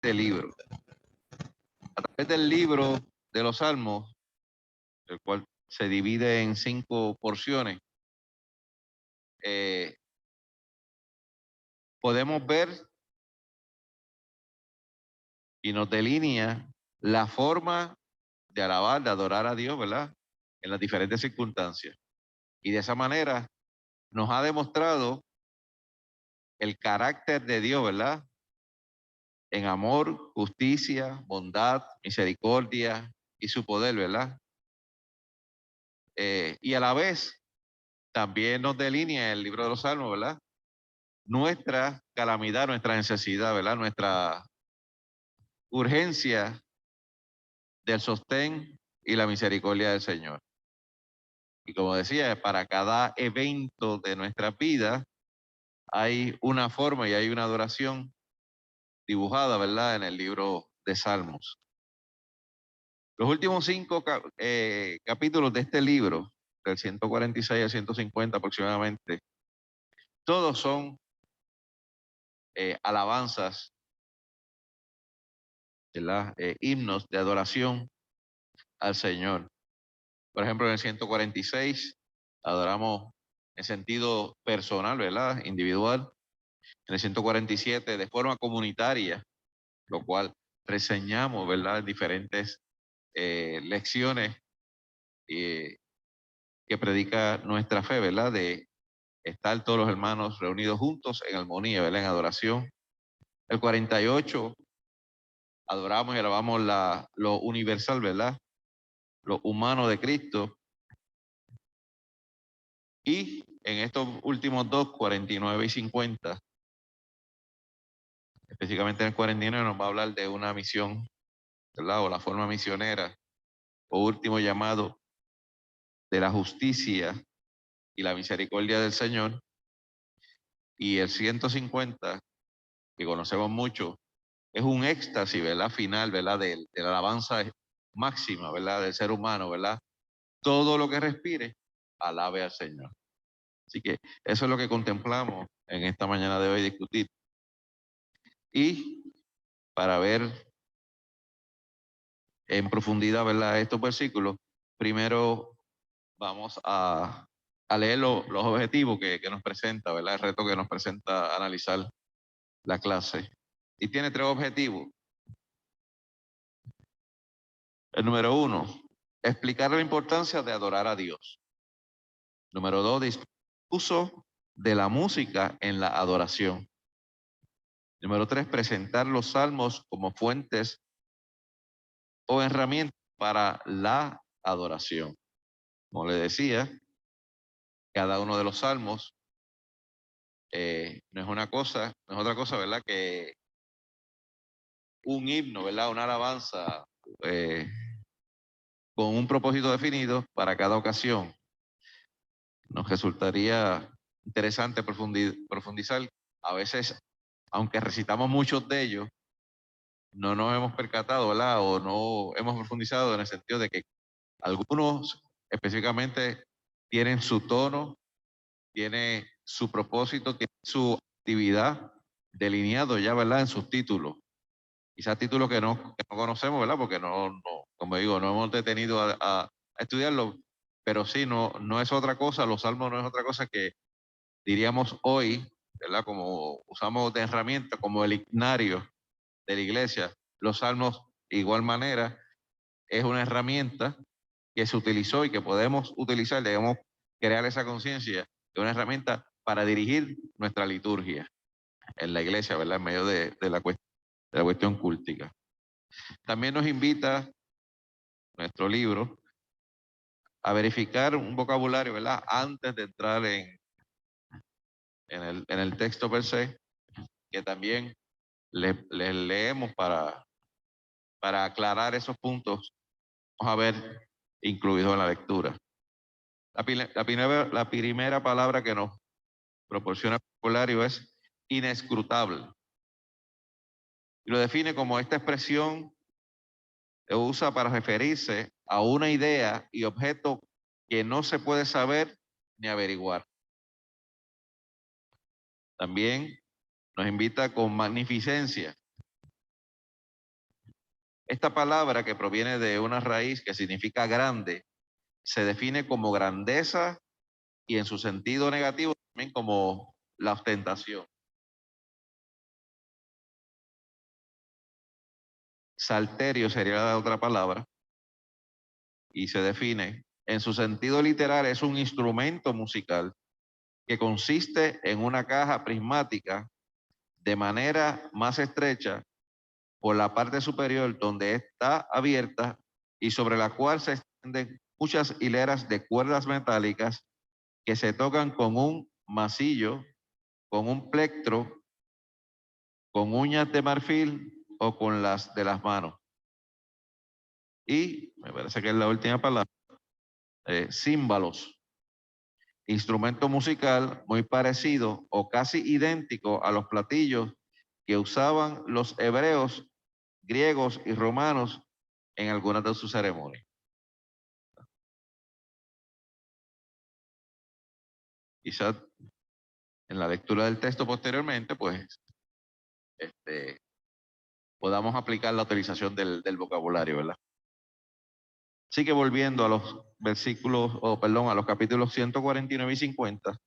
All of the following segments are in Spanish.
este libro. A través del libro de los Salmos, el cual se divide en 5 porciones, podemos ver y nos delinea la forma de alabar, de adorar a Dios, ¿verdad? En las diferentes circunstancias. Y de esa manera nos ha demostrado el carácter de Dios, ¿verdad? En amor, justicia, bondad, misericordia y su poder, ¿verdad? Y a la vez también nos delinea el libro de los Salmos, ¿verdad? Nuestra calamidad, nuestra necesidad, ¿verdad? Nuestra urgencia del sostén y la misericordia del Señor. Y como decía, para cada evento de nuestra vida hay una forma y hay una adoración dibujada, ¿verdad? En el libro de Salmos. Los últimos 5 capítulos de este libro, del 146 al 150 aproximadamente, todos son alabanzas, ¿verdad? Himnos de adoración al Señor. Por ejemplo, en el 146 adoramos en sentido personal, ¿verdad? Individual. En el 147 de forma comunitaria, lo cual reseñamos, ¿verdad? Diferentes lecciones que predica nuestra fe, ¿verdad? De estar todos los hermanos reunidos juntos en armonía, ¿verdad? En adoración. El 48 adoramos y alabamos lo universal, ¿verdad? Lo humano de Cristo. Y en estos últimos dos, 49 y 50, específicamente en el 49 nos va a hablar de una misión, ¿verdad? O la forma misionera o último llamado de la justicia y la misericordia del Señor. Y el 150, que conocemos mucho, es un éxtasis, ¿verdad? Final, ¿verdad? De la alabanza máxima, ¿verdad? Del ser humano, ¿verdad? Todo lo que respire, alabe al Señor. Así que eso es lo que contemplamos en esta mañana de hoy discutir. Y para ver en profundidad, ¿verdad? Estos versículos, primero vamos a leer los objetivos que nos presenta, ¿verdad? El reto que nos presenta analizar la clase. Y tiene 3 objetivos. El número 1, explicar la importancia de adorar a Dios. Número 2, uso de la música en la adoración. Número 3, presentar los salmos como fuentes o herramientas para la adoración. Como le decía, cada uno de los salmos no es otra cosa, ¿verdad? Que un himno, ¿verdad? Una alabanza con un propósito definido para cada ocasión. Nos resultaría interesante profundizar. A veces, aunque recitamos muchos de ellos, no nos hemos percatado, ¿verdad? O no hemos profundizado en el sentido de que algunos específicamente tienen su tono, tiene su propósito, tiene su actividad delineado ya, ¿verdad? En sus títulos. Quizás títulos que no conocemos, ¿verdad? Porque como digo, no hemos detenido a estudiarlo, pero sí, no es otra cosa, los salmos no es otra cosa que diríamos hoy, ¿verdad? Como usamos de herramienta, como el ignario de la iglesia, los salmos de igual manera es una herramienta que se utilizó y que podemos utilizar, debemos crear esa conciencia de una herramienta para dirigir nuestra liturgia en la iglesia, ¿verdad? En medio de la cuestión cúltica. También nos invita nuestro libro a verificar un vocabulario, ¿verdad? Antes de entrar en el texto per se, que también les leemos para aclarar esos puntos, vamos a ver incluidos en la lectura. La primera palabra que nos proporciona el vocabulario es inescrutable. Y lo define como esta expresión que usa para referirse a una idea y objeto que no se puede saber ni averiguar. También nos invita con magnificencia. Esta palabra, que proviene de una raíz que significa grande, se define como grandeza y en su sentido negativo también como la ostentación. Salterio sería la otra palabra y se define, en su sentido literal, es un instrumento musical que consiste en una caja prismática de manera más estrecha por la parte superior, donde está abierta y sobre la cual se extienden muchas hileras de cuerdas metálicas que se tocan con un masillo, con un plectro, con uñas de marfil o con las de las manos. Y me parece que es la última palabra, címbalos, instrumento musical muy parecido o casi idéntico a los platillos que usaban los hebreos, griegos y romanos en algunas de sus ceremonias. Quizás en la lectura del texto posteriormente, pues, podamos aplicar la utilización del vocabulario, ¿verdad? Así que volviendo a los versículos, a los capítulos 149 y 50,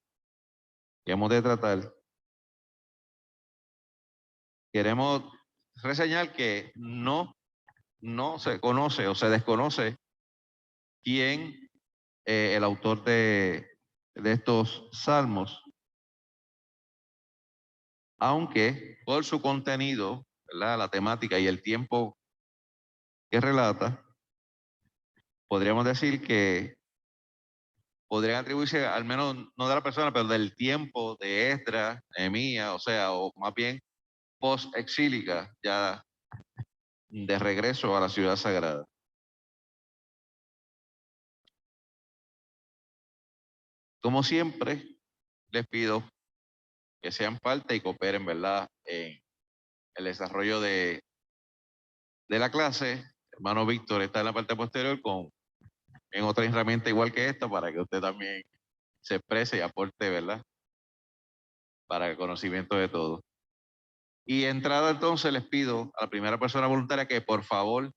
que hemos de tratar, queremos reseñar que no se conoce o se desconoce quién el autor de estos salmos, aunque por su contenido, ¿verdad?, la temática y el tiempo que relata, podríamos decir que podrían atribuirse, al menos no de la persona, pero del tiempo de Esdras, Nehemías, o sea, o más bien post-exílica, ya de regreso a la ciudad sagrada. Como siempre, les pido que sean parte y cooperen, ¿verdad?, en el desarrollo de la clase. Hermano Víctor está en la parte posterior en otra herramienta igual que esta para que usted también se exprese y aporte, ¿verdad?, para el conocimiento de todos. Y entrada entonces les pido a la primera persona voluntaria que por favor,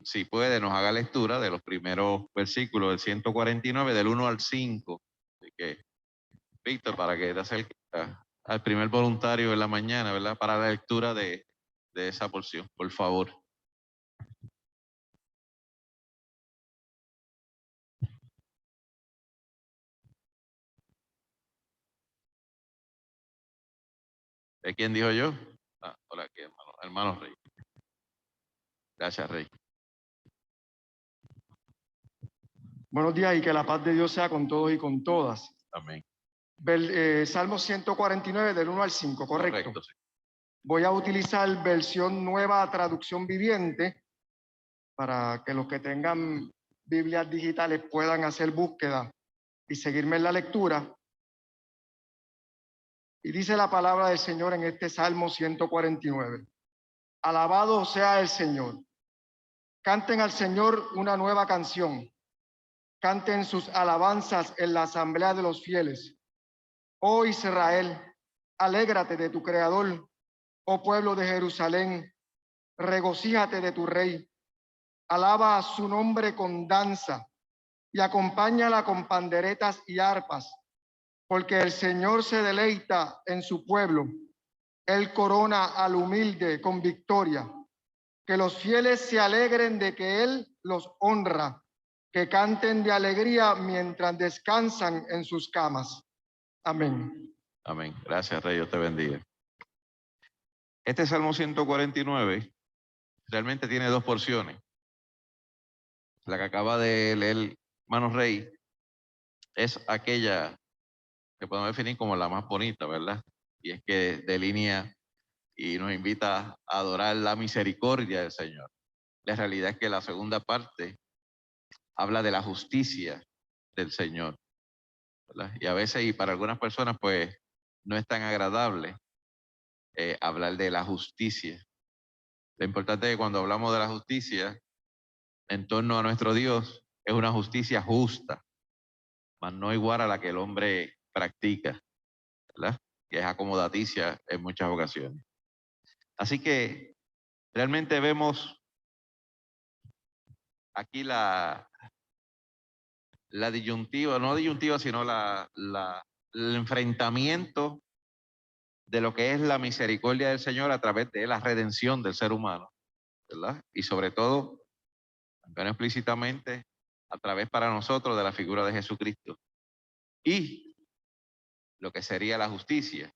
si puede, nos haga lectura de los primeros versículos del 149, del 1 al 5. Así que, Víctor, para que te acerques al primer voluntario en la mañana, ¿verdad?, para la lectura de esa porción, por favor. ¿De quién dijo yo? Hola, aquí, hermano Rey. Gracias, Rey. Buenos días y que la paz de Dios sea con todos y con todas. Amén. Salmo 149 del 1 al 5, correcto. Correcto, sí. Voy a utilizar versión nueva, traducción viviente, para que los que tengan Biblias digitales puedan hacer búsqueda y seguirme en la lectura. Y dice la palabra del Señor en este Salmo 149. Alabado sea el Señor. Canten al Señor una nueva canción. Canten sus alabanzas en la asamblea de los fieles. Oh Israel, alégrate de tu Creador. Oh pueblo de Jerusalén, regocíjate de tu Rey. Alaba a su nombre con danza y acompáñala con panderetas y arpas, porque el Señor se deleita en su pueblo. Él corona al humilde con victoria. Que los fieles se alegren de que Él los honra, que canten de alegría mientras descansan en sus camas. Amén. Amén. Gracias, Rey. Dios te bendiga. Este Salmo 149 realmente tiene dos porciones. La que acaba de leer hermano Rey es aquella que podemos definir como la más bonita, ¿verdad? Y es que delinea y nos invita a adorar la misericordia del Señor. La realidad es que la segunda parte habla de la justicia del Señor, ¿verdad? Y a veces, y para algunas personas, pues, no es tan agradable hablar de la justicia. Lo importante es que cuando hablamos de la justicia en torno a nuestro Dios, es una justicia justa, mas no igual a la que el hombre practica, ¿verdad?, que es acomodaticia en muchas ocasiones. Así que realmente vemos aquí la disyuntiva, no disyuntiva, sino el enfrentamiento de lo que es la misericordia del Señor a través de la redención del ser humano, ¿verdad? Y sobre todo, aunque no explícitamente, a través para nosotros de la figura de Jesucristo. Y lo que sería la justicia,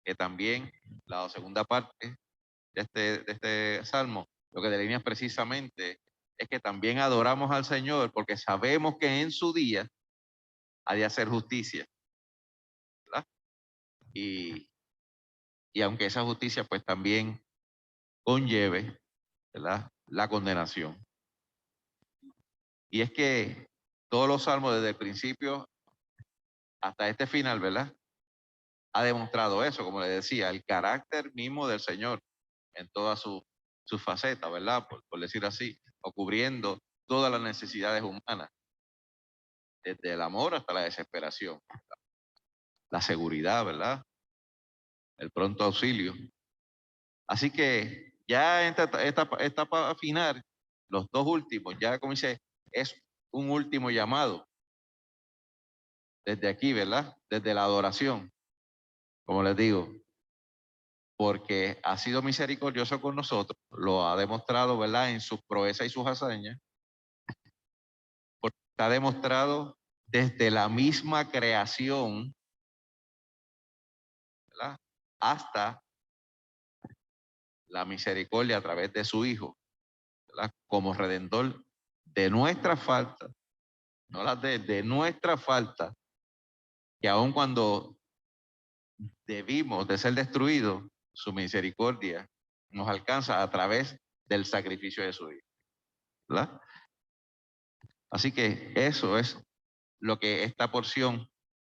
que también la segunda parte de este salmo, lo que delinea precisamente es que también adoramos al Señor porque sabemos que en su día ha de hacer justicia, ¿verdad? Y aunque esa justicia pues también conlleve, ¿verdad?, la condenación. Y es que todos los salmos desde el principio hasta este final, ¿verdad?, ha demostrado eso, como le decía, el carácter mismo del Señor en todas sus facetas, ¿verdad?, por decir así, o cubriendo todas las necesidades humanas, desde el amor hasta la desesperación, la seguridad, ¿verdad?, el pronto auxilio. Así que ya en esta etapa final, los dos últimos, ya como dice, es un último llamado desde aquí, ¿verdad? Desde la adoración, como les digo, porque ha sido misericordioso con nosotros, lo ha demostrado, ¿verdad?, en sus proezas y sus hazañas, porque está demostrado desde la misma creación, ¿verdad?, hasta la misericordia a través de su Hijo, ¿verdad?, como redentor de nuestra falta, no las de nuestra falta, que aun cuando debimos de ser destruidos, su misericordia nos alcanza a través del sacrificio de su Hijo, ¿verdad? Así que eso es lo que esta porción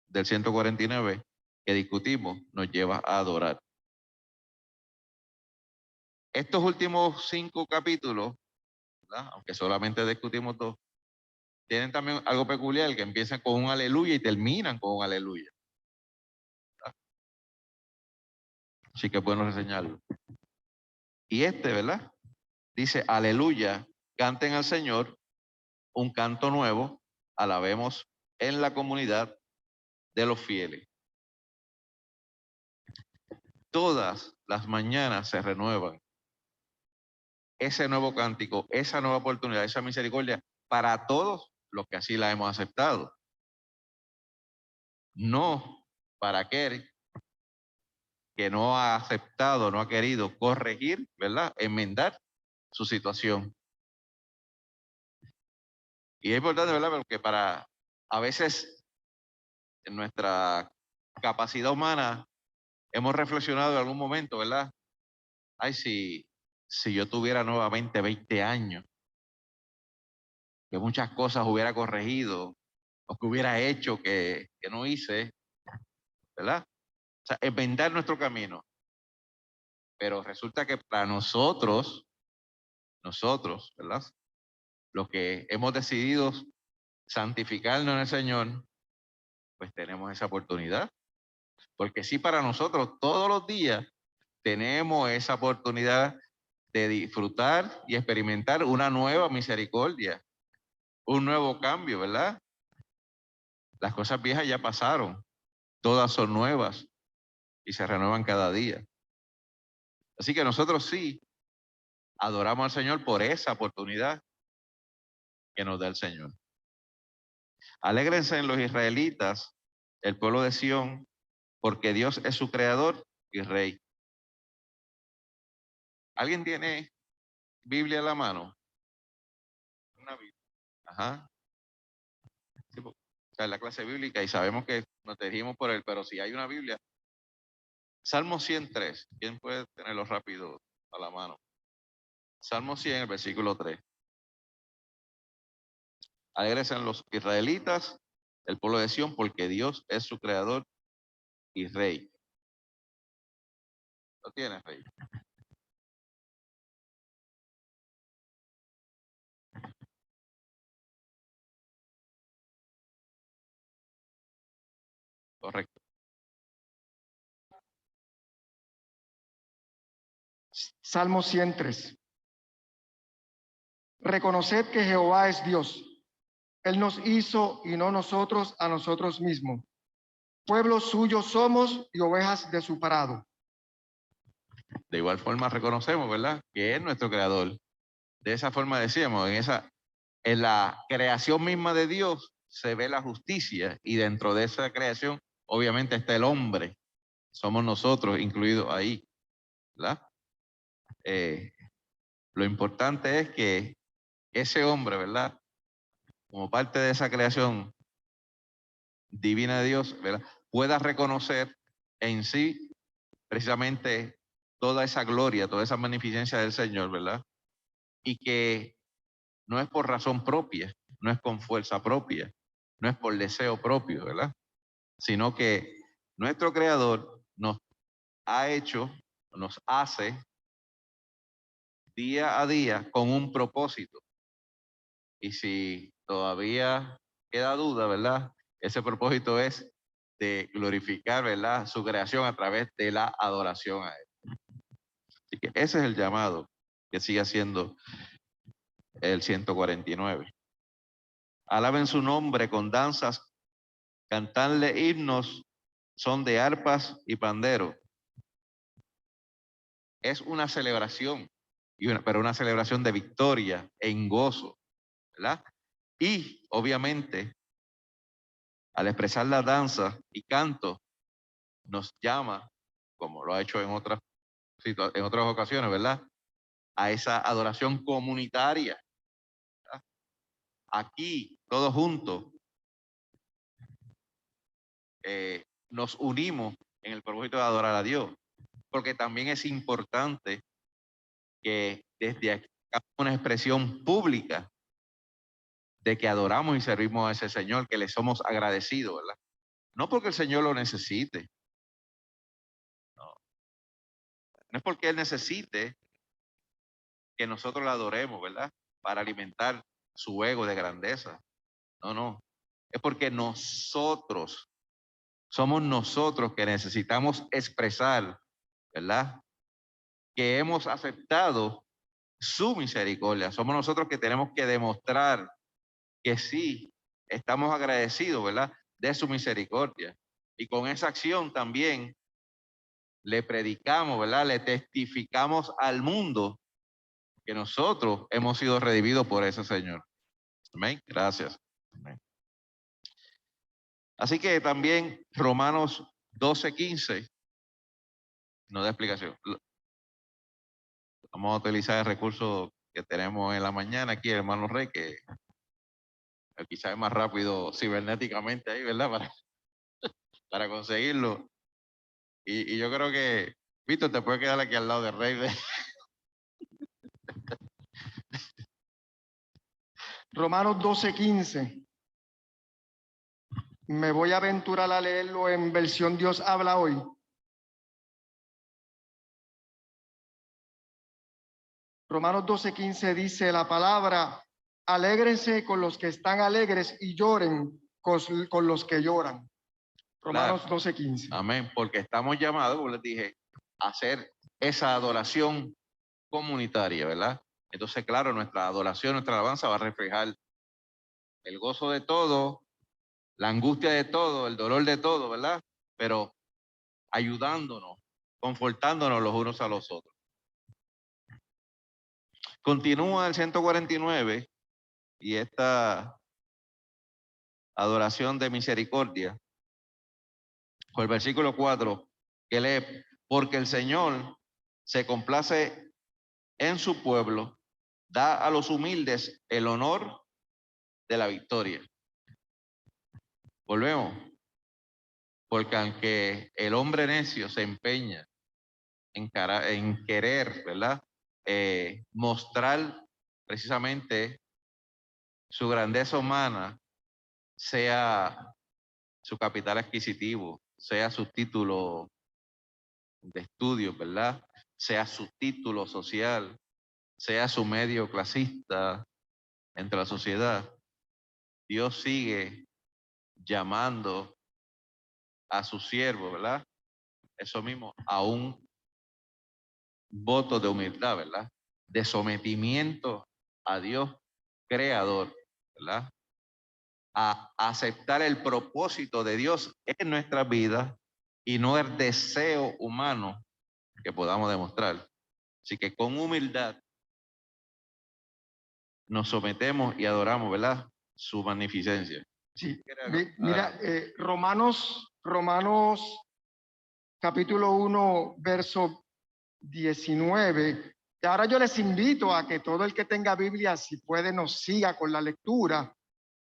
del 149 que discutimos nos lleva a adorar. Estos últimos 5 capítulos, ¿verdad?, aunque solamente discutimos 2, tienen también algo peculiar, que empiezan con un aleluya y terminan con un aleluya, ¿verdad? Así que es bueno reseñarlo. Y ¿verdad?, dice, aleluya, canten al Señor un canto nuevo, alabemos en la comunidad de los fieles. Todas las mañanas se renuevan ese nuevo cántico, esa nueva oportunidad, esa misericordia para todos los que así la hemos aceptado. No para aquel que no ha aceptado, no ha querido corregir, ¿verdad?, enmendar su situación. Y es importante, ¿verdad?, porque a veces en nuestra capacidad humana hemos reflexionado en algún momento, ¿verdad? Ay, si yo tuviera nuevamente 20 años, que muchas cosas hubiera corregido o que hubiera hecho que no hice, ¿verdad? O sea, enmendar nuestro camino. Pero resulta que para nosotros, ¿verdad?, los que hemos decidido santificarnos en el Señor, pues tenemos esa oportunidad. Porque sí, para nosotros todos los días tenemos esa oportunidad de disfrutar y experimentar una nueva misericordia, un nuevo cambio, ¿verdad? Las cosas viejas ya pasaron, todas son nuevas y se renuevan cada día. Así que nosotros sí adoramos al Señor por esa oportunidad que nos da el Señor. Alégrense en los israelitas, el pueblo de Sión, porque Dios es su creador y rey. ¿Alguien tiene Biblia a la mano? Una Biblia. Ajá. Sí, o sea, la clase bíblica y sabemos que nos dirigimos por él, pero si hay una Biblia. Salmo 103. ¿Quién puede tenerlo rápido a la mano? Salmo 100, el versículo 3. Alégrense en los israelitas, el pueblo de Sión, porque Dios es su creador y rey. ¿Lo tienes, rey? Correcto. Salmo 103. Reconoced que Jehová es Dios. Él nos hizo y no nosotros a nosotros mismos. Pueblo suyo somos y ovejas de su prado. De igual forma reconocemos, ¿verdad?, que es nuestro creador. De esa forma decíamos, en la creación misma de Dios se ve la justicia y dentro de esa creación obviamente está el hombre. Somos nosotros incluidos ahí, ¿verdad? Lo importante es que ese hombre, ¿verdad?, como parte de esa creación divina de Dios, ¿verdad?, pueda reconocer en sí precisamente toda esa gloria, toda esa magnificencia del Señor, ¿verdad? Y que no es por razón propia, no es con fuerza propia, no es por deseo propio, ¿verdad? Sino que nuestro Creador nos ha hecho, nos hace día a día con un propósito. Y si todavía queda duda, ¿verdad? Ese propósito es de glorificar, ¿verdad?, su creación a través de la adoración a Él. Así que ese es el llamado que sigue haciendo el 149. Alaben su nombre con danzas, cantarle himnos, son de arpas y pandero. Es una celebración, pero una celebración de victoria, en gozo, ¿verdad? Y obviamente, al expresar la danza y canto, nos llama, como lo ha hecho en otras ocasiones, ¿verdad?, a esa adoración comunitaria. ¿Verdad? Aquí, todos juntos, nos unimos en el propósito de adorar a Dios, porque también es importante que desde aquí hagamos una expresión pública de que adoramos y servimos a ese Señor, que le somos agradecidos, ¿verdad? No porque el Señor lo necesite, no, no es porque Él necesite que nosotros la adoremos, ¿verdad?, para alimentar su ego de grandeza. No, no, es porque somos nosotros que necesitamos expresar, ¿verdad?, que hemos aceptado su misericordia. Somos nosotros que tenemos que demostrar que sí, estamos agradecidos, ¿verdad?, de su misericordia. Y con esa acción también le predicamos, ¿verdad?, le testificamos al mundo que nosotros hemos sido redimidos por ese Señor. Amén. Gracias. Amén. Así que también Romanos 12:15 nos da explicación. Vamos a utilizar el recurso que tenemos en la mañana aquí, hermano Rey, que quizás es más rápido cibernéticamente ahí, ¿verdad?, para conseguirlo. Y yo creo que, Víctor, te puede quedar aquí al lado del Rey. Romanos 12:15. Me voy a aventurar a leerlo en versión Dios habla hoy. Romanos 12:15 dice la palabra: alégrense con los que están alegres y lloren con los que lloran. Romanos Claro. 12:15. Amén, porque estamos llamados, como les dije, a hacer esa adoración comunitaria, ¿verdad? Entonces, claro, nuestra adoración, nuestra alabanza va a reflejar el gozo de todo, la angustia de todo, el dolor de todo, ¿verdad? Pero ayudándonos, confortándonos los unos a los otros. Continúa el 149 y esta adoración de misericordia, con el versículo 4, que lee: porque el Señor se complace en su pueblo, da a los humildes el honor de la victoria. Volvemos, porque aunque el hombre necio se empeña en querer, ¿verdad?, mostrar precisamente su grandeza humana, sea su capital adquisitivo, sea su título de estudio, ¿verdad?, sea su título social, sea su medio clasista entre la sociedad, Dios sigue llamando a su siervo, ¿verdad? Eso mismo, aún votos de humildad, ¿verdad? De sometimiento a Dios creador, ¿verdad? A aceptar el propósito de Dios en nuestras vidas y no el deseo humano que podamos demostrar. Así que con humildad nos sometemos y adoramos, ¿verdad? Su magnificencia. Sí, mira, Romanos capítulo 1, verso 19. Y ahora yo les invito a que todo el que tenga Biblia, si puede, nos siga con la lectura,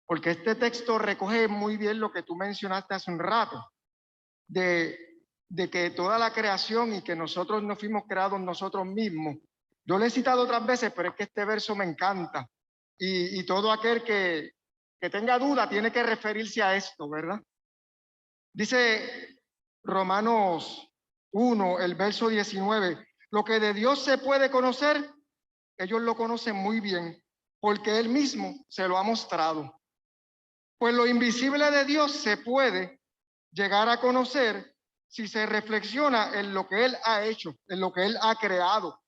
porque este texto recoge muy bien lo que tú mencionaste hace un rato, de que toda la creación y que nosotros no fuimos creados nosotros mismos. Yo lo he citado otras veces, pero es que este verso me encanta. Y todo aquel que tenga duda tiene que referirse a esto, ¿verdad? Dice Romanos 1, el verso 19, lo que de Dios se puede conocer, ellos lo conocen muy bien, porque Él mismo se lo ha mostrado. Pues lo invisible de Dios se puede llegar a conocer si se reflexiona en lo que Él ha hecho, en lo que Él ha creado.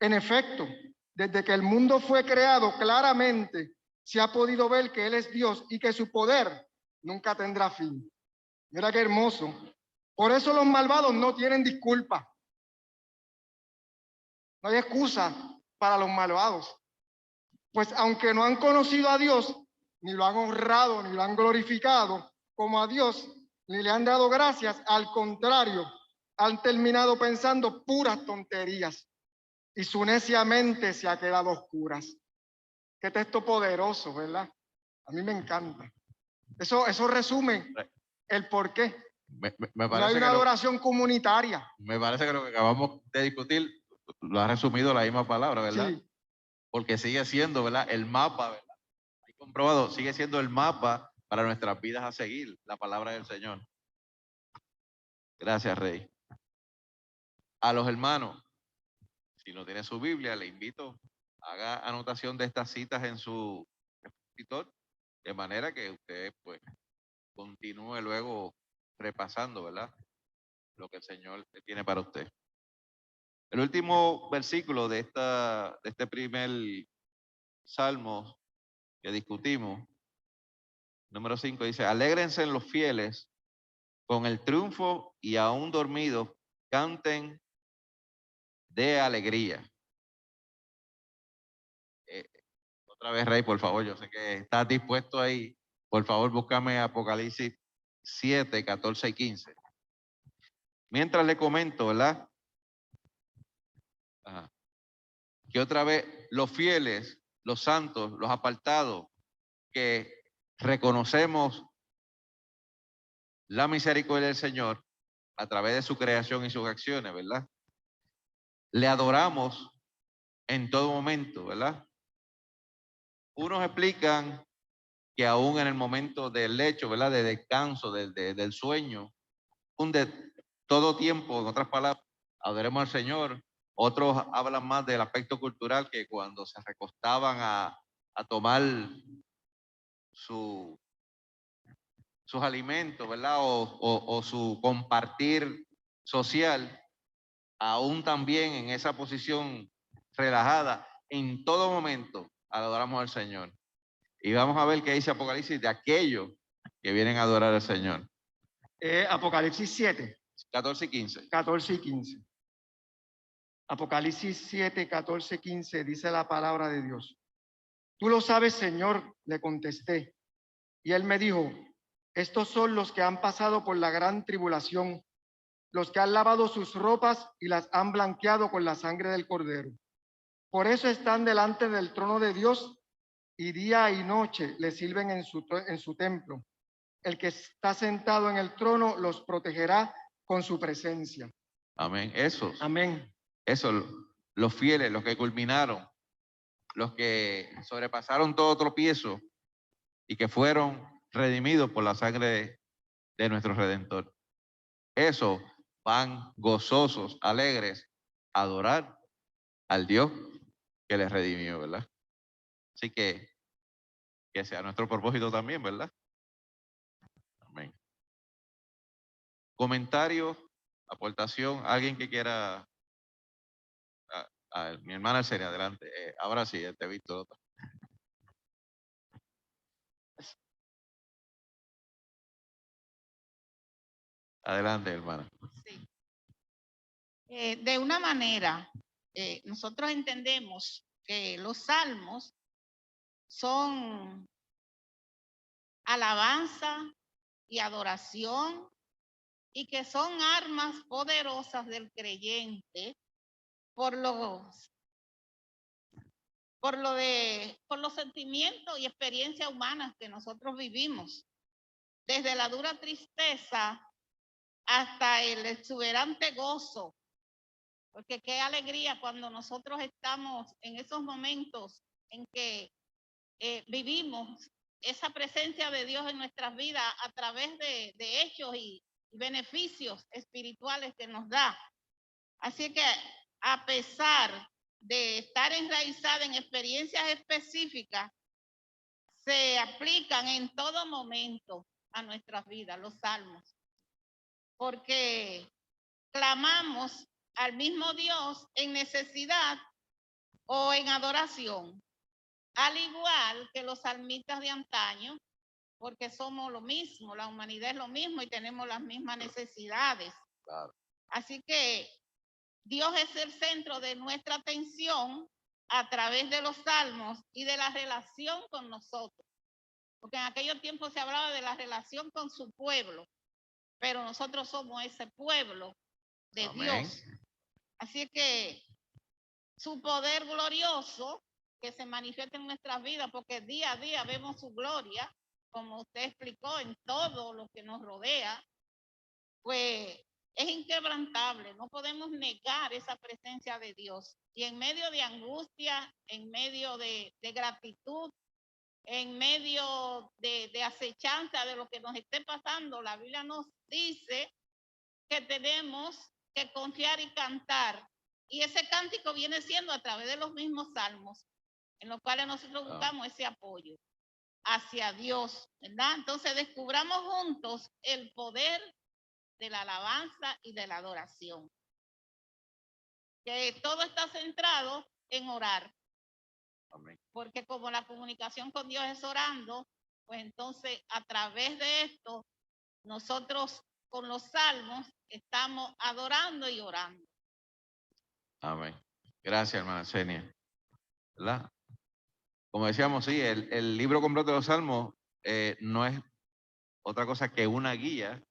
En efecto, desde que el mundo fue creado, claramente se ha podido ver que Él es Dios y que su poder nunca tendrá fin. Mira qué hermoso. Por eso los malvados no tienen disculpa. No hay excusa para los malvados. Pues aunque no han conocido a Dios, ni lo han honrado, ni lo han glorificado como a Dios, ni le han dado gracias, al contrario, han terminado pensando puras tonterías y su necia mente se ha quedado a oscuras. Qué texto poderoso, ¿verdad? A mí me encanta. Eso resume el por qué. No hay una adoración comunitaria. Me parece que lo que acabamos de discutir lo ha resumido la misma palabra, ¿verdad? Sí. Porque sigue siendo, ¿verdad? El mapa, ¿verdad? Hay comprobado, sigue siendo el mapa para nuestras vidas a seguir, la palabra del Señor. Gracias, Rey. A los hermanos, si no tiene su Biblia, le invito, haga anotación de estas citas en su escritor, de manera que usted, pues, continúe luego repasando, ¿verdad? Lo que el Señor tiene para usted. El último versículo de este primer salmo que discutimos, número 5, dice: alégrense en los fieles con el triunfo y aún dormidos, canten de alegría. Otra vez, Rey, por favor, yo sé que estás dispuesto ahí. Por favor, búscame Apocalipsis 7, 14 y 15. Mientras le comento, ¿verdad? Ajá. Que otra vez los fieles, los santos, los apartados, que reconocemos la misericordia del Señor a través de su creación y sus acciones, ¿verdad? Le adoramos en todo momento, ¿verdad? Unos explican que aún en el momento del lecho, ¿verdad? De descanso, del sueño, todo tiempo, en otras palabras, adoremos al Señor. Otros hablan más del aspecto cultural, que cuando se recostaban a tomar sus alimentos, ¿verdad? O su compartir social, aún también en esa posición relajada, en todo momento adoramos al Señor. Y vamos a ver qué dice Apocalipsis de aquellos que vienen a adorar al Señor. Apocalipsis 7. 14 y 15. 14 y 15. Apocalipsis 7, 14, 15 dice la palabra de Dios. Tú lo sabes, Señor, le contesté. Y él me dijo, estos son los que han pasado por la gran tribulación, los que han lavado sus ropas y las han blanqueado con la sangre del Cordero. Por eso están delante del trono de Dios y día y noche le sirven en su templo. El que está sentado en el trono los protegerá con su presencia. Amén. Esos. Amén. Esos, los fieles, los que culminaron, los que sobrepasaron todo tropiezo y que fueron redimidos por la sangre de nuestro Redentor. Esos van gozosos, alegres, a adorar al Dios que les redimió, ¿verdad? Así que sea nuestro propósito también, ¿verdad? Amén. Comentario, aportación, alguien que quiera Mi hermana Arcelia, adelante. Ahora sí, te he visto. Adelante, hermana. Sí. De una manera, nosotros entendemos que los salmos son alabanza y adoración y que son armas poderosas del creyente por los sentimientos y experiencias humanas que nosotros vivimos, desde la dura tristeza hasta el exuberante gozo, porque qué alegría cuando nosotros estamos en esos momentos en que vivimos esa presencia de Dios en nuestras vidas a través de hechos y beneficios espirituales que nos da. Así que a pesar de estar enraizada en experiencias específicas, se aplican en todo momento a nuestras vidas los salmos, porque clamamos al mismo Dios en necesidad o en adoración, al igual que los salmistas de antaño, porque somos lo mismo, la humanidad es lo mismo y tenemos las mismas necesidades. Claro. Así que Dios es el centro de nuestra atención a través de los salmos y de la relación con nosotros. Porque en aquellos tiempos se hablaba de la relación con su pueblo, pero nosotros somos ese pueblo de Amén. Dios. Así que su poder glorioso que se manifiesta en nuestras vidas, porque día a día vemos su gloria, como usted explicó, en todo lo que nos rodea, pues es inquebrantable, no podemos negar esa presencia de Dios. Y en medio de angustia, en medio de gratitud, en medio de acechanza de lo que nos esté pasando, la Biblia nos dice que tenemos que confiar y cantar. Y ese cántico viene siendo a través de los mismos salmos, en los cuales nosotros buscamos ese apoyo hacia Dios, ¿verdad? Entonces descubramos juntos el poder de la alabanza y de la adoración. Que todo está centrado en orar. Amén. Porque como la comunicación con Dios es orando, pues entonces a través de esto, nosotros con los salmos estamos adorando y orando. Amén. Gracias, hermana Xenia. ¿Verdad? Como decíamos, sí, el libro completo de los salmos no es otra cosa que una guía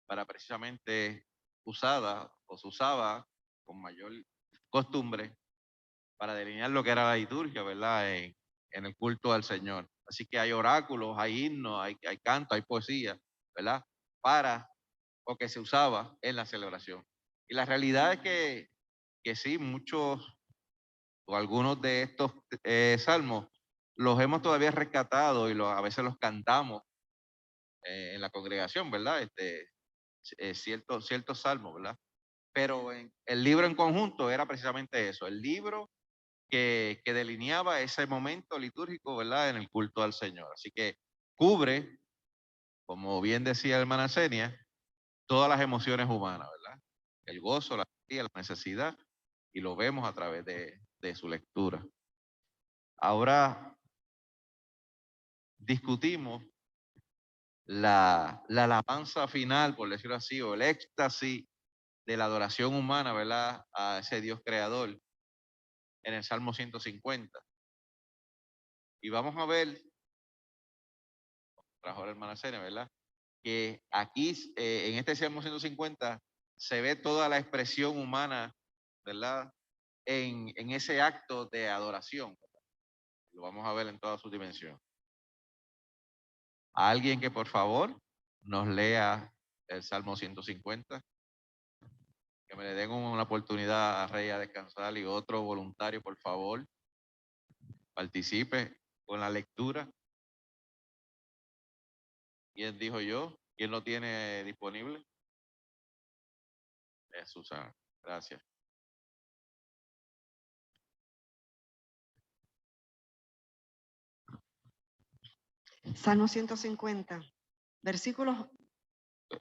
para precisamente usada o se usaba con mayor costumbre para delinear lo que era la liturgia, ¿verdad? En el culto al Señor. Así que hay oráculos, hay himnos, hay canto, hay poesía, ¿verdad? O que se usaba en la celebración. Y la realidad es que sí, muchos o algunos de estos salmos los hemos todavía rescatado y a veces los cantamos en la congregación, ¿verdad? Ciertos salmos, ¿verdad? Pero el libro en conjunto era precisamente eso, el libro que delineaba ese momento litúrgico, ¿verdad? En el culto al Señor. Así que cubre, como bien decía la hermana Xenia, todas las emociones humanas, ¿verdad? El gozo, la alegría, la necesidad, y lo vemos a través de su lectura. Ahora discutimos la alabanza final, por decirlo así, o el éxtasis de la adoración humana, ¿verdad? A ese Dios creador en el Salmo 150. Y vamos a ver, trajo la hermana Cena, ¿verdad? Que aquí, en este Salmo 150, se ve toda la expresión humana, ¿verdad? En ese acto de adoración. Lo vamos a ver en toda su dimensión. Alguien que por favor nos lea el Salmo 150. Que me le den una oportunidad a Rey a descansar y otro voluntario, por favor, participe con la lectura. ¿Quién dijo yo? ¿Quién lo tiene disponible? Susana, gracias. Salmo 150, versículos.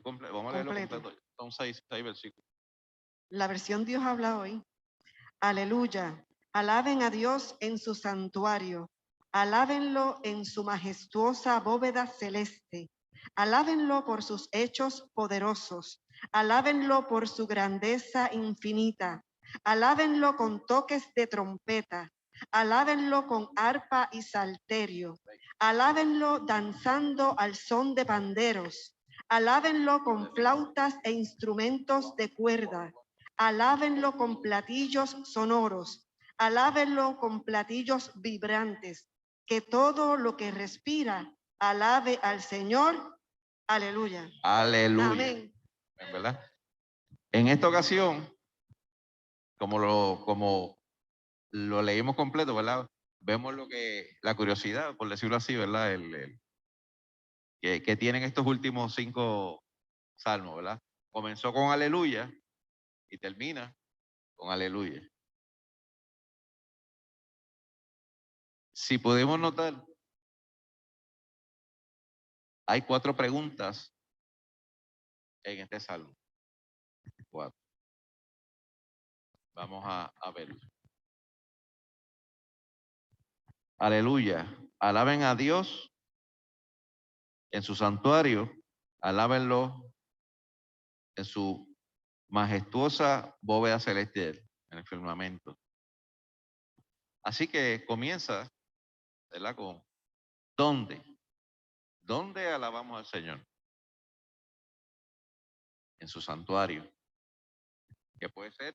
Vamos a leerlo completo. Son 6 versículos. La versión Dios habla hoy. Aleluya. Alaben a Dios en su santuario. Alábenlo en su majestuosa bóveda celeste. Alábenlo por sus hechos poderosos. Alábenlo por su grandeza infinita. Alábenlo con toques de trompeta. Alábenlo con arpa y salterio. Alábenlo danzando al son de panderos. Alábenlo con flautas e instrumentos de cuerda. Alábenlo con platillos sonoros. Alábenlo con platillos vibrantes. Que todo lo que respira alabe al Señor. Aleluya. Aleluya. Amén. ¿Verdad? En esta ocasión, como lo leímos completo, ¿verdad? Vemos la curiosidad, por decirlo así, ¿verdad? Que tienen estos últimos 5 salmos, ¿verdad? Comenzó con aleluya y termina con aleluya. Si podemos notar, hay 4 preguntas en este salmo. 4. Vamos a verlo. Aleluya. Alaben a Dios en su santuario. Alábenlo en su majestuosa bóveda celestial, en el firmamento. Así que comienza, ¿verdad? Con ¿dónde? ¿Dónde alabamos al Señor? En su santuario, que puede ser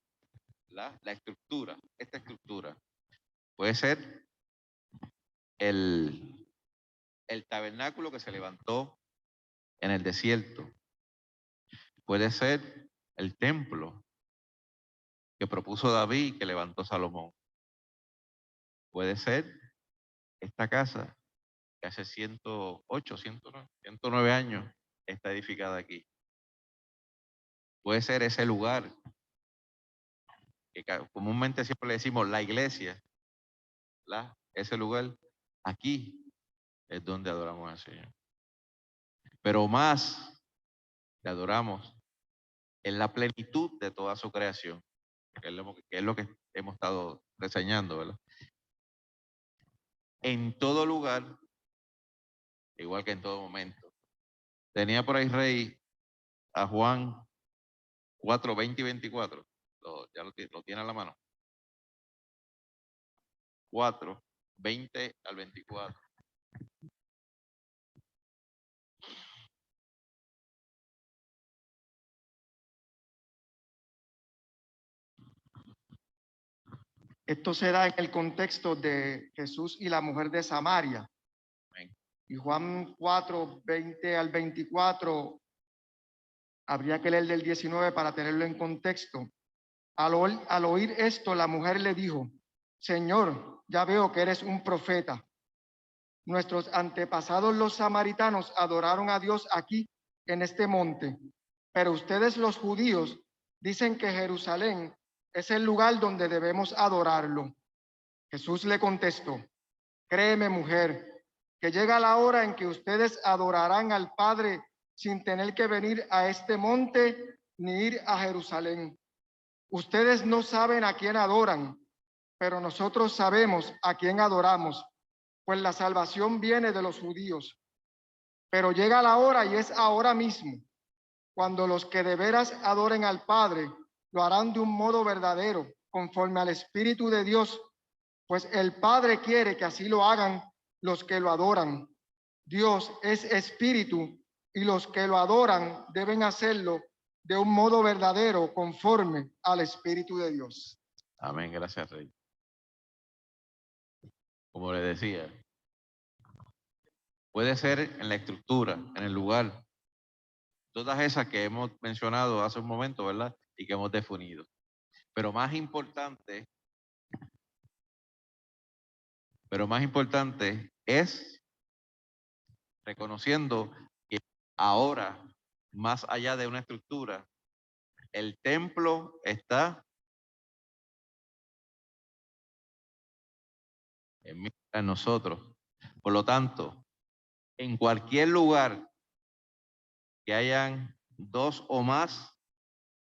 la estructura, esta estructura. Puede ser el tabernáculo que se levantó en el desierto. Puede ser el templo que propuso David y que levantó Salomón. Puede ser esta casa que hace 108, 109 años está edificada aquí. Puede ser ese lugar que comúnmente siempre le decimos la iglesia, ese lugar aquí es donde adoramos al Señor. Pero más le adoramos en la plenitud de toda su creación, que es lo que hemos estado reseñando, ¿verdad? En todo lugar, igual que en todo momento. Tenía por ahí Rey a Juan 4, 20 y 24. Ya lo tiene a la mano. 4, 20 al 24. Esto se da en el contexto de Jesús y la mujer de Samaria. Amén. Y Juan 4, 20 al 24, habría que leer del 19 para tenerlo en contexto. Al oír esto, la mujer le dijo: Señor, ya veo que eres un profeta. Nuestros antepasados los samaritanos adoraron a Dios aquí, en este monte, pero ustedes los judíos dicen que Jerusalén es el lugar donde debemos adorarlo. Jesús le contestó: Créeme, mujer, que llega la hora en que ustedes adorarán al Padre sin tener que venir a este monte ni ir a Jerusalén. Ustedes no saben a quién adoran, pero nosotros sabemos a quién adoramos, pues la salvación viene de los judíos. Pero llega la hora, y es ahora mismo, cuando los que de veras adoren al Padre lo harán de un modo verdadero, conforme al Espíritu de Dios, pues el Padre quiere que así lo hagan los que lo adoran. Dios es espíritu, y los que lo adoran deben hacerlo de un modo verdadero, conforme al Espíritu de Dios. Amén, gracias, Rey. Como le decía, puede ser en la estructura, en el lugar, todas esas que hemos mencionado hace un momento, ¿verdad? Y que hemos definido. Pero más importante es reconociendo que ahora, más allá de una estructura, el templo está en nosotros. Por lo tanto, en cualquier lugar que hayan 2 o más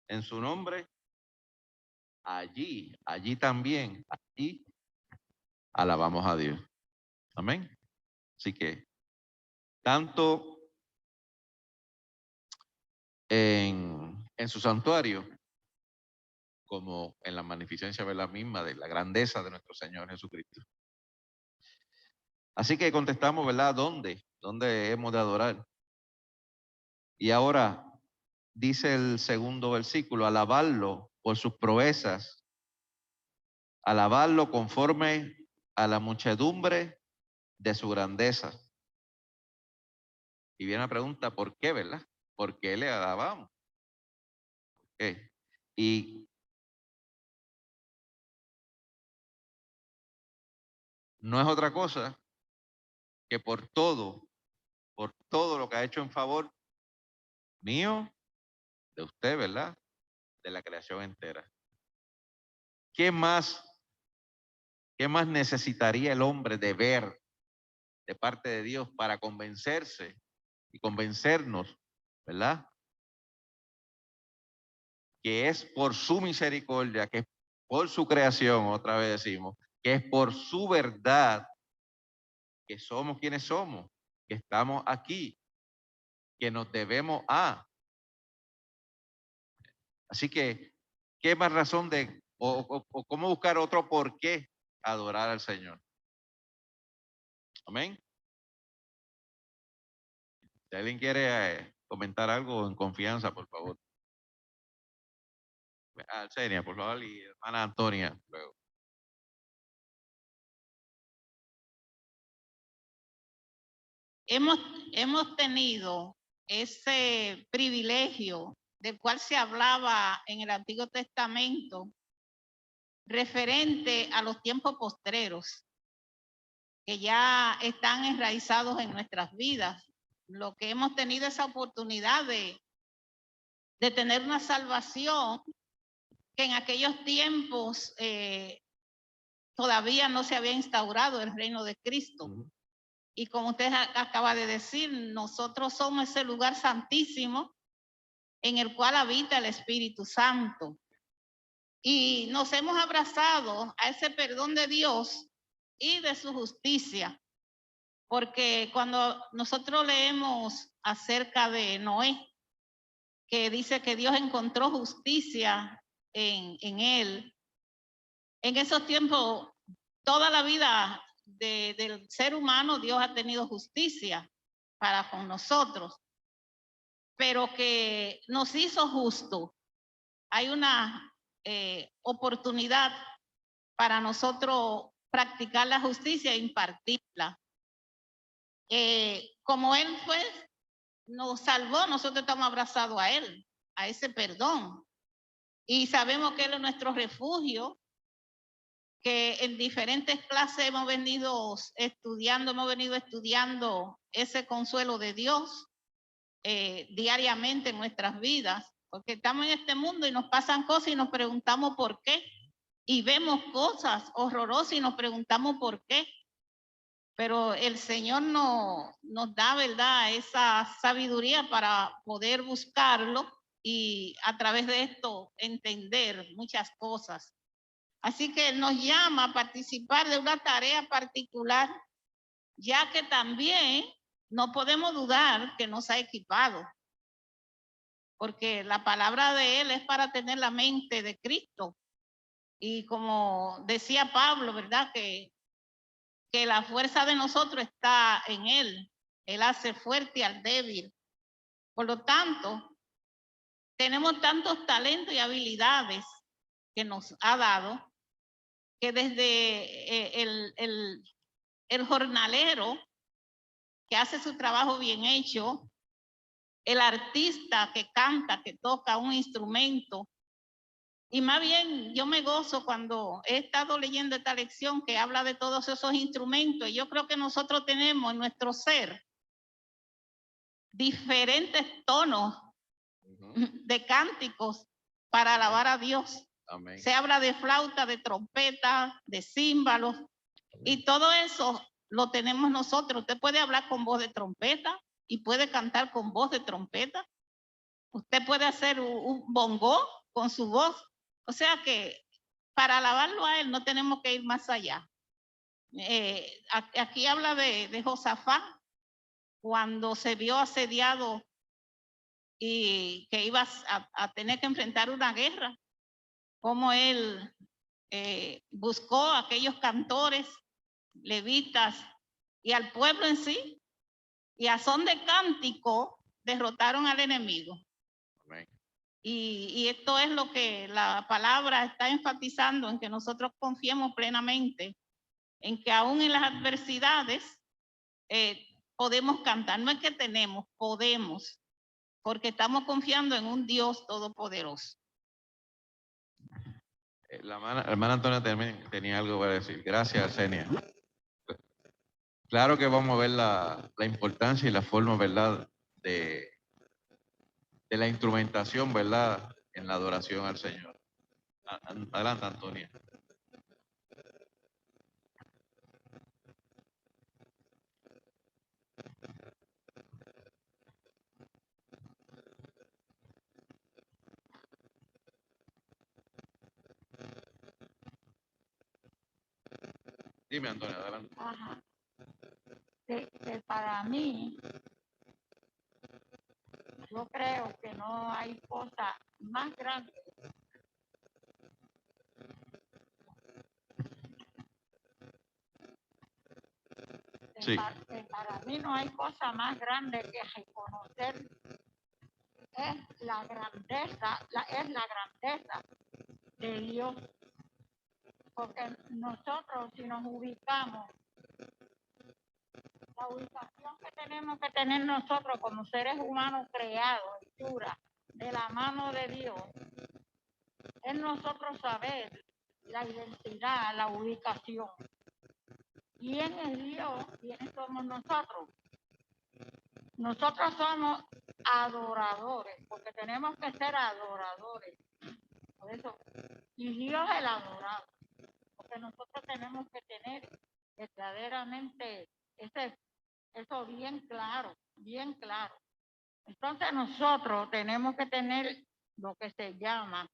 en su nombre, allí también, allí alabamos a Dios. Amén. Así que tanto en su santuario como en la magnificencia de la misma, de la grandeza de nuestro Señor Jesucristo. Así que contestamos, ¿verdad? ¿Dónde hemos de adorar? Y ahora dice el segundo versículo, alabarlo por sus proezas, alabarlo conforme a la muchedumbre de su grandeza. Y viene la pregunta, ¿por qué, verdad? ¿Por qué le alabamos? ¿Por qué? Y no es otra cosa que por todo lo que ha hecho en favor mío, de usted, ¿verdad? De la creación entera. ¿Qué más necesitaría el hombre de ver de parte de Dios para convencerse y convencernos, ¿verdad? Que es por su misericordia, que es por su creación, otra vez decimos, que es por su verdad que somos quienes somos, que estamos aquí, que nos debemos a. Así que, ¿qué más razón de, o cómo buscar otro por qué adorar al Señor? Amén. Si alguien quiere comentar algo en confianza, por favor. Alcenia, por favor, y hermana Antonia, luego. Hemos tenido ese privilegio del cual se hablaba en el Antiguo Testamento referente a los tiempos postreros que ya están enraizados en nuestras vidas. Lo que hemos tenido esa oportunidad de tener una salvación que en aquellos tiempos todavía no se había instaurado el reino de Cristo. Y como usted acaba de decir, nosotros somos ese lugar santísimo en el cual habita el Espíritu Santo. Y nos hemos abrazado a ese perdón de Dios y de su justicia. Porque cuando nosotros leemos acerca de Noé, que dice que Dios encontró justicia en él, en esos tiempos, toda la vida del ser humano, Dios ha tenido justicia para con nosotros, pero que nos hizo justo. Hay una oportunidad para nosotros practicar la justicia e impartirla. Como Él pues nos salvó, nosotros estamos abrazados a Él, a ese perdón. Y sabemos que Él es nuestro refugio, que en diferentes clases hemos venido estudiando ese consuelo de Dios diariamente en nuestras vidas, porque estamos en este mundo y nos pasan cosas y nos preguntamos por qué, y vemos cosas horrorosas y nos preguntamos por qué, pero el Señor nos da, ¿verdad?, esa sabiduría para poder buscarlo y a través de esto entender muchas cosas. Así que nos llama a participar de una tarea particular, ya que también no podemos dudar que nos ha equipado, porque la palabra de Él es para tener la mente de Cristo. Y como decía Pablo, ¿verdad?, que la fuerza de nosotros está en Él. Él hace fuerte al débil. Por lo tanto, tenemos tantos talentos y habilidades que nos ha dado, que desde el jornalero que hace su trabajo bien hecho, el artista que canta, que toca un instrumento, y más bien yo me gozo cuando he estado leyendo esta lección que habla de todos esos instrumentos, y yo creo que nosotros tenemos en nuestro ser diferentes tonos de cánticos para alabar a Dios. Amén. Se habla de flauta, de trompeta, de címbalos, y todo eso lo tenemos nosotros. Usted puede hablar con voz de trompeta y puede cantar con voz de trompeta. Usted puede hacer un bongo con su voz. O sea que para alabarlo a él no tenemos que ir más allá. Aquí habla de Josafat, cuando se vio asediado y que iba a tener que enfrentar una guerra, como él buscó a aquellos cantores, levitas y al pueblo en sí, y a son de cántico derrotaron al enemigo. Amén. Y esto es lo que la palabra está enfatizando, en que nosotros confiemos plenamente en que aún en las adversidades podemos cantar. No es que tenemos, podemos, porque estamos confiando en un Dios todopoderoso. La hermana Antonia también tenía algo para decir. Gracias, Arsenia. Claro que vamos a ver la importancia y la forma, ¿verdad?, de la instrumentación, ¿verdad?, en la adoración al Señor. Adelante, Antonia. Dime, Antonia, adelante. Ajá. Que para mí, yo creo que no hay cosa más grande Sí. que para mí no hay cosa más grande que reconocer es la grandeza de Dios, porque nosotros, si nos ubicamos, la ubicación que tenemos que tener nosotros como seres humanos creados, hechura de la mano de Dios, es nosotros saber la identidad, la ubicación. ¿Quién es Dios? ¿Quiénes somos nosotros? Nosotros somos adoradores, porque tenemos que ser adoradores. Por eso, y Dios es el adorado, porque nosotros tenemos que tener verdaderamente eso bien claro, bien claro. Entonces nosotros tenemos que tener lo que se llama,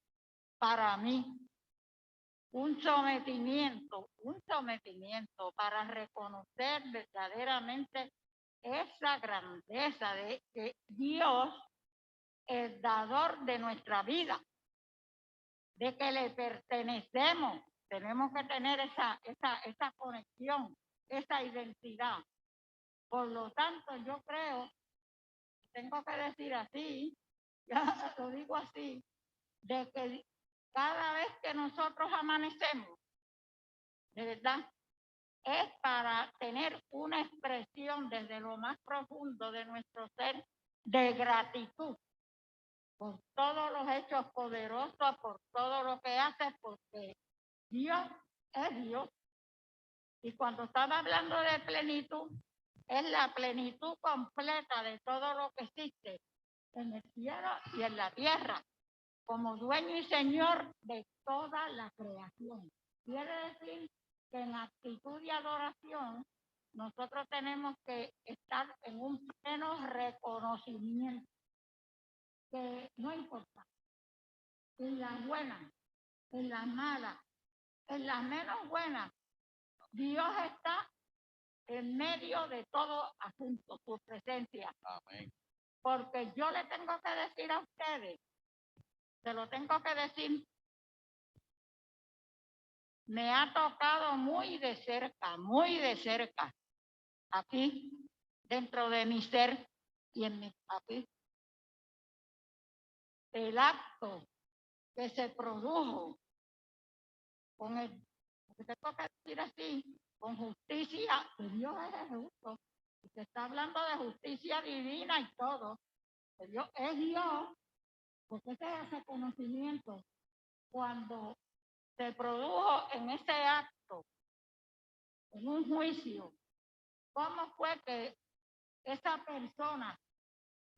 para mí, un sometimiento para reconocer verdaderamente esa grandeza de Dios, el dador de nuestra vida, de que le pertenecemos. Tenemos que tener esa conexión, esa identidad. Por lo tanto, yo creo, tengo que decir así, ya lo digo así, de que cada vez que nosotros amanecemos, de verdad, es para tener una expresión desde lo más profundo de nuestro ser de gratitud por todos los hechos poderosos, por todo lo que hace, porque Dios es Dios. Y cuando estaba hablando de plenitud, es la plenitud completa de todo lo que existe en el cielo y en la tierra, como dueño y señor de toda la creación. Quiere decir que en actitud de adoración nosotros tenemos que estar en un pleno reconocimiento, que no importa, en las buenas, en las malas, en las menos buenas, Dios está en medio de todo asunto, su presencia. Amén. Porque yo le tengo que decir a ustedes, se lo tengo que decir, me ha tocado muy de cerca, aquí, dentro de mi ser y en mi aquí, el acto que se produjo con el, que tengo que decir así, con justicia, que Dios es justo, y se está hablando de justicia divina y todo, que Dios es Dios, porque ese es ese conocimiento, cuando se produjo en ese acto, en un juicio, ¿cómo fue que esa persona,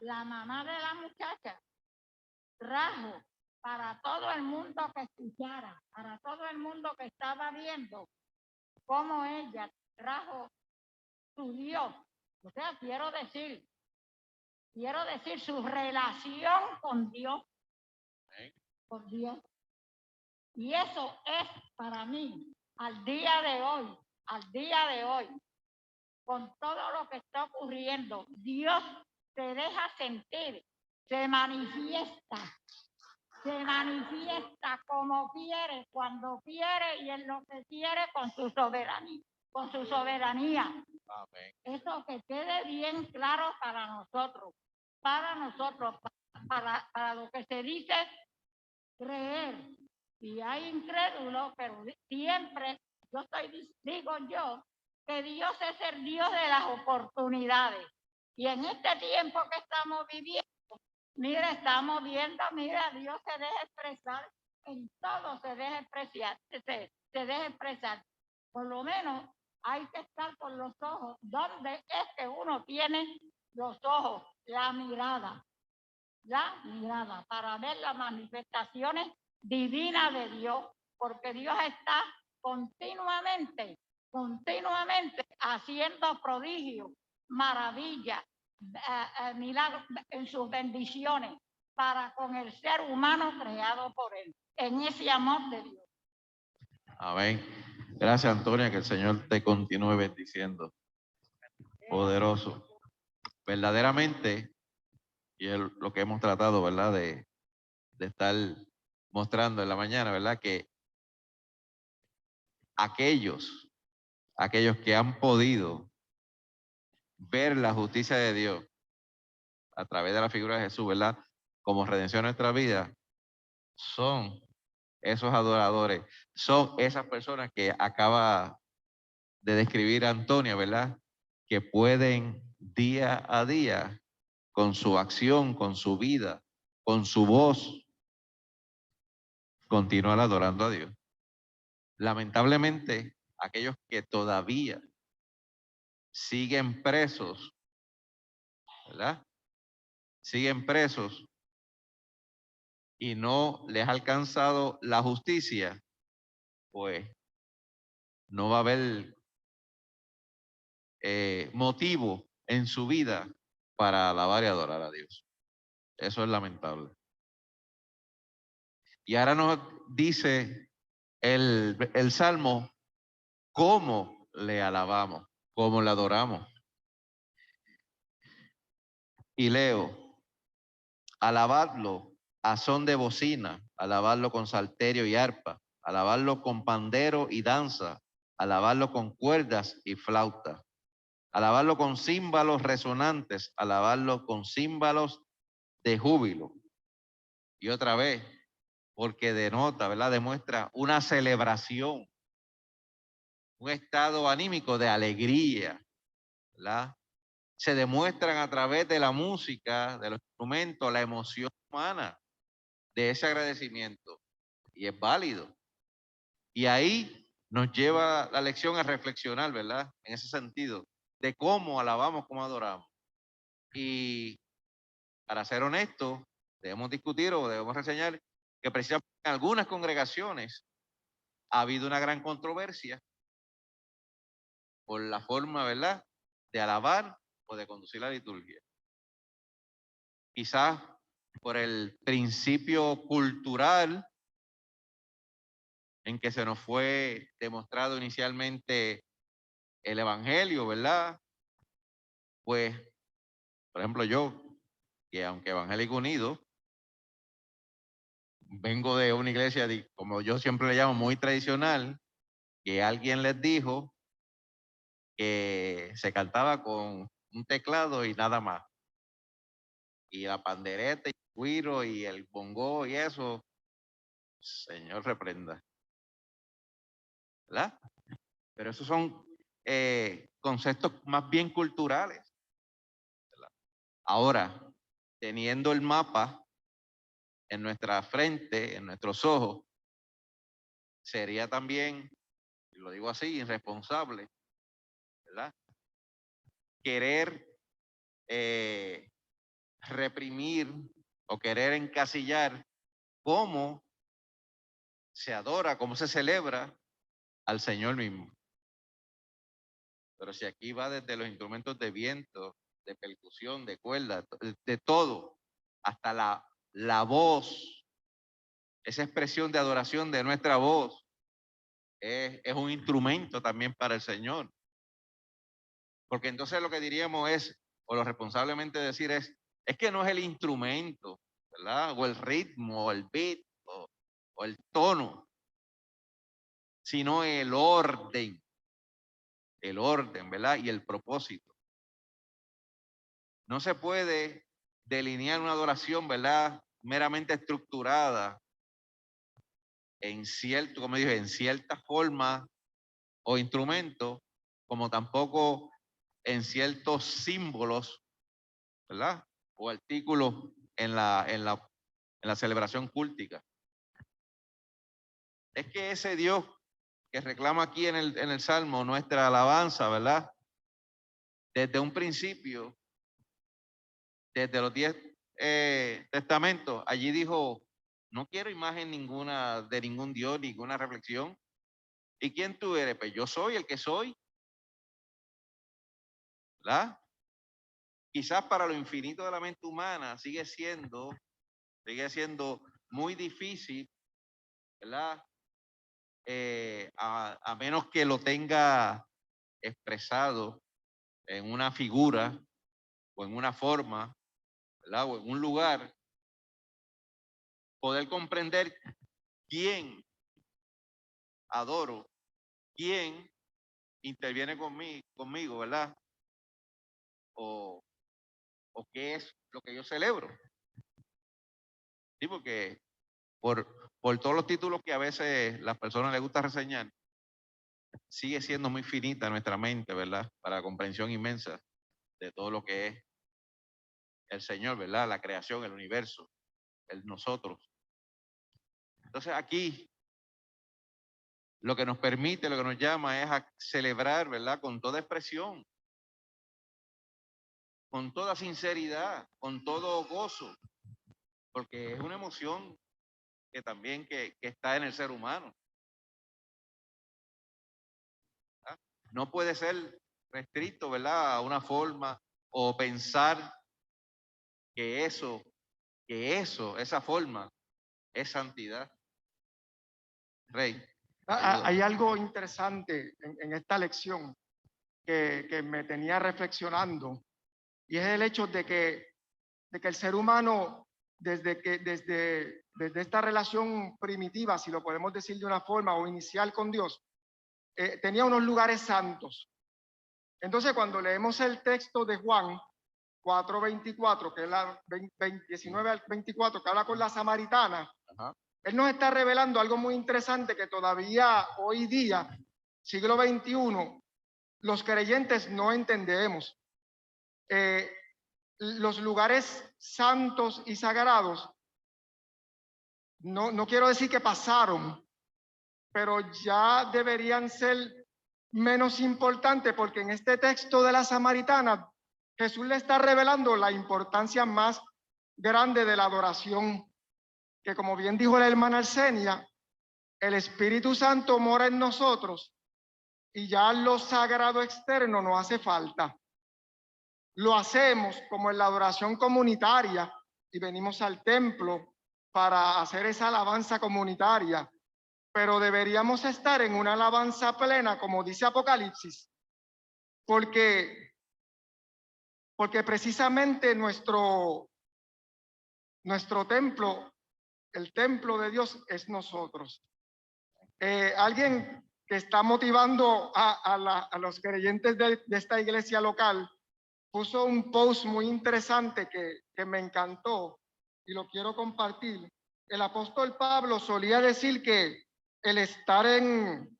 la mamá de la muchacha, trajo para todo el mundo que escuchara, para todo el mundo que estaba viendo cómo ella trajo su Dios? O sea, quiero decir su relación con Dios, por Dios. Y eso es para mí, al día de hoy, con todo lo que está ocurriendo, Dios se deja sentir, se manifiesta como quiere, cuando quiere y en lo que quiere con su soberanía. Amén. Eso que quede bien claro para nosotros, para lo que se dice creer. Y hay incrédulos, pero siempre digo yo, que Dios es el Dios de las oportunidades. Y en este tiempo que estamos viviendo, mira, estamos viendo, mira, Dios se deja expresar, en todo se deja expresar, se deja expresar. Por lo menos hay que estar con los ojos. ¿Dónde es que uno tiene los ojos? La mirada, para ver las manifestaciones divinas de Dios, porque Dios está continuamente haciendo prodigios, maravillas, milagros en sus bendiciones para con el ser humano creado por él, en ese amor de Dios. Amén. Gracias, Antonia, que el Señor te continúe bendiciendo. Poderoso. Verdaderamente, y es lo que hemos tratado, ¿verdad? De estar mostrando en la mañana, ¿verdad? Que aquellos que han podido ver la justicia de Dios a través de la figura de Jesús, ¿verdad? Como redención de nuestra vida, son esos adoradores, son esas personas que acaba de describir Antonia, ¿verdad? Que pueden día a día, con su acción, con su vida, con su voz, continuar adorando a Dios. Lamentablemente, aquellos que todavía siguen presos, ¿verdad? Siguen presos y no les ha alcanzado la justicia, pues no va a haber motivo en su vida para alabar y adorar a Dios. Eso es lamentable. Y ahora nos dice el Salmo cómo le alabamos, cómo le adoramos. Y leo, alabadlo a son de bocina, alabadlo con salterio y arpa, alabadlo con pandero y danza, alabadlo con cuerdas y flauta, alabadlo con címbalos resonantes, alabadlo con címbalos de júbilo. Y otra vez, porque denota, ¿verdad? Demuestra una celebración, un estado anímico de alegría, ¿verdad? Se demuestran a través de la música, de los instrumentos, la emoción humana de ese agradecimiento. Y es válido. Y ahí nos lleva la lección a reflexionar, ¿verdad? En ese sentido, de cómo alabamos, cómo adoramos. Y para ser honestos, debemos discutir o debemos reseñar que precisamente en algunas congregaciones ha habido una gran controversia por la forma, ¿verdad?, de alabar o de conducir la liturgia. Quizás por el principio cultural en que se nos fue demostrado inicialmente el evangelio, ¿verdad? Pues, por ejemplo, yo, que aunque evangélico unido, vengo de una iglesia, como yo siempre le llamo, muy tradicional, que alguien les dijo que se cantaba con un teclado y nada más. Y la pandereta y el güiro y el bongo y eso, Señor reprenda. ¿Verdad? Pero esos son conceptos más bien culturales. ¿Verdad? Ahora, teniendo el mapa en nuestra frente, en nuestros ojos, sería también, y lo digo así, irresponsable, ¿verdad? Querer reprimir o querer encasillar cómo se adora, cómo se celebra al Señor mismo. Pero si aquí va desde los instrumentos de viento, de percusión, de cuerda, de todo, hasta la voz esa expresión de adoración de nuestra voz es un instrumento también para el Señor. Porque entonces lo que diríamos es, o lo responsablemente decir es que no es el instrumento, ¿verdad? O el ritmo, o el beat, o el tono, sino el orden, ¿verdad? Y el propósito. No se puede delinear una adoración, ¿verdad? Meramente estructurada en cierto, como dije, en cierta forma o instrumento, como tampoco en ciertos símbolos, ¿verdad? O artículos en la celebración cúltica. Es que ese Dios que reclama aquí en el Salmo nuestra alabanza, ¿verdad? Desde un principio, desde los 10 testamentos, allí dijo, no quiero imagen ninguna de ningún Dios, ninguna reflexión. ¿Y quién tú eres? Pues yo soy el que soy, ¿verdad? Quizás para lo infinito de la mente humana sigue siendo muy difícil, ¿verdad? A menos que lo tenga expresado en una figura o en una forma, ¿verdad? O en un lugar, poder comprender quién adoro, quién interviene conmigo, ¿verdad? O qué es lo que yo celebro. Sí, porque por todos los títulos que a veces las personas les gusta reseñar, sigue siendo muy finita nuestra mente, ¿verdad? Para la comprensión inmensa de todo lo que es el Señor, ¿verdad? La creación, el universo, el nosotros. Entonces aquí lo que nos permite, lo que nos llama es a celebrar, ¿verdad? Con toda expresión, con toda sinceridad, con todo gozo, porque es una emoción que también que está en el ser humano. ¿Verdad? No puede ser restricto, ¿verdad? A una forma o pensar que esa forma es santidad. Rey. Hay algo interesante en esta lección que me tenía reflexionando, y es el hecho de que el ser humano, desde esta relación primitiva, si lo podemos decir de una forma, o inicial con Dios, tenía unos lugares santos. Entonces, cuando leemos el texto de Juan 4:24, que es la 19 al 24, que habla con la samaritana, Ajá. él nos está revelando algo muy interesante que todavía hoy día, siglo XXI, los creyentes no entendemos. Los lugares santos y sagrados, no quiero decir que pasaron, pero ya deberían ser menos importantes, porque en este texto de la samaritana, Jesús le está revelando la importancia más grande de la adoración, que como bien dijo la hermana Arsenia, el Espíritu Santo mora en nosotros y ya lo sagrado externo no hace falta. Lo hacemos como en la adoración comunitaria y venimos al templo para hacer esa alabanza comunitaria, pero deberíamos estar en una alabanza plena, como dice Apocalipsis, porque precisamente nuestro templo, el templo de Dios, es nosotros. Alguien que está motivando a los creyentes de esta iglesia local puso un post muy interesante que me encantó y lo quiero compartir. El apóstol Pablo solía decir que el estar en